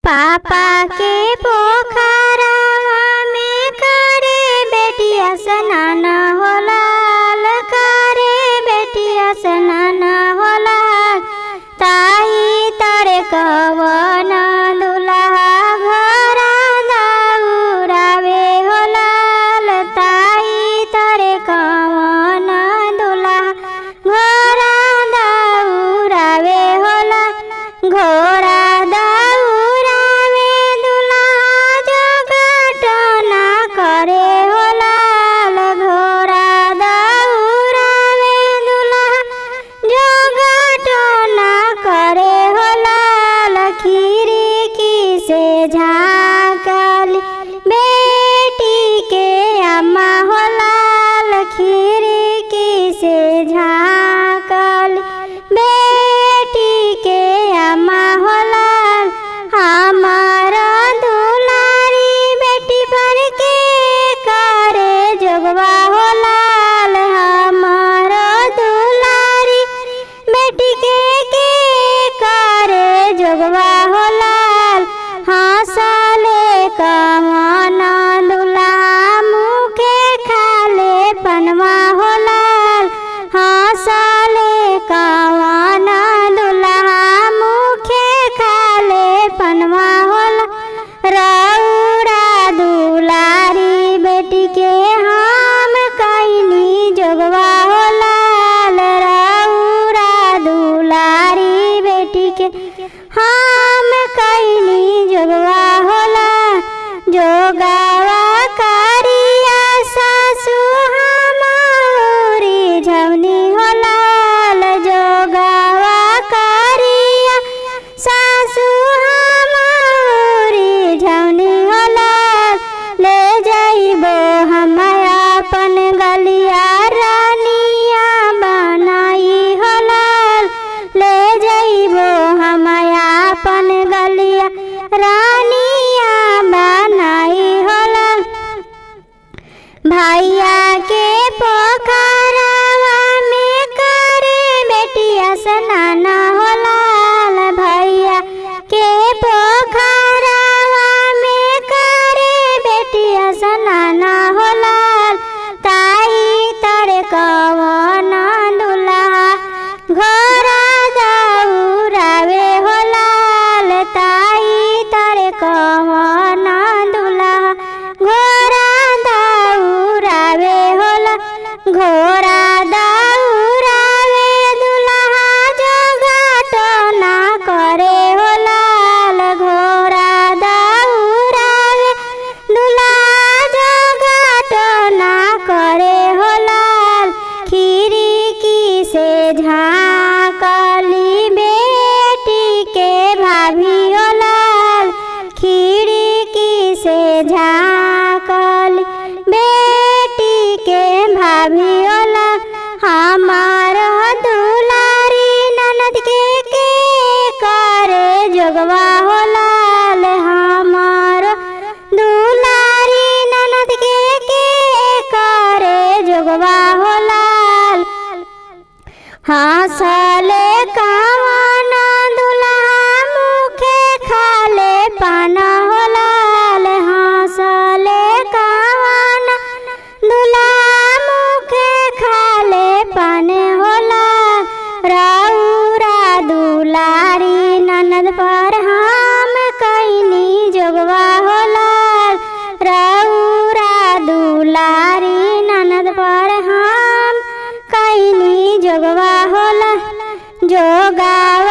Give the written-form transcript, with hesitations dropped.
पापा के पोखरावा में करे बेटिया स्नान होला, करे बेटिया स्नान होला। ताही तरे कवन दुल्हा घरा दौरावे होला, ताही तरे कवन दुल्हा घरा दौरावे होला। घोड़ा दौरावे दुल्हा जगटना करे होला, घोड़ा दौरावे दुल्हा जगटना करे होला। खिड़की से झाँकली बेटी के अम्मा होला, खिड़की से झाँकली बेटी के अम्मा होला। हमारा दुलारी बेटी बन के करे जोगवा होला, हमारा दुलारी बेटी के करे जोगवा होला। हंसले कवन दुल्हा मुखे खाले पनवा होला, हंसले कवन दुल्हा मुखे खाले पनवा होला। रउरा दुलारी बेटी के हम कईनी जोगवा होला, रउरा दुलारी बेटी के हम कईनी जोगवा होला। जोगवा करिया सासु हमारी झवनी होला, जोगवा करिया सासु हमारी झवनी होला। ले जाइबो हम अपन गलिया रानिया बनाई होला, ले जाइबो हम अपन गलिया रानिया बनाई होला। भैया के पोखरावा में करे बेटिया स्नान होला, भैया के पोखरावा में करे बेटिया स्नान होला। ताही तरे कवन दुल्हा घरा दौरावे होला, ताही तरे कवन दुल्हा घरा दौरावे होला। घोड़ा दौरावे दुल्हा जगटना करे होला, घोड़ा दौरावे दुल्हा जगटना करे होला। खिड़की से झाँकली बेटी के भाभी होला, खिड़की से झाँकली बेटी के भाभी होला। हमार दुलारी ननद के करे जोगवा होला, हमार दुलारी ननद के करे जोगवा होला। हंसले कवन दुल्हा मुखे खाले पान होला, हंसले कवन दुल्हा मुखे खाले पान होला। रउरा दुलारी ननद पर हम कईनी जोगवा होला, रउरा दुलारी ननद पर हम कईनी जोगवा होला। जोगवा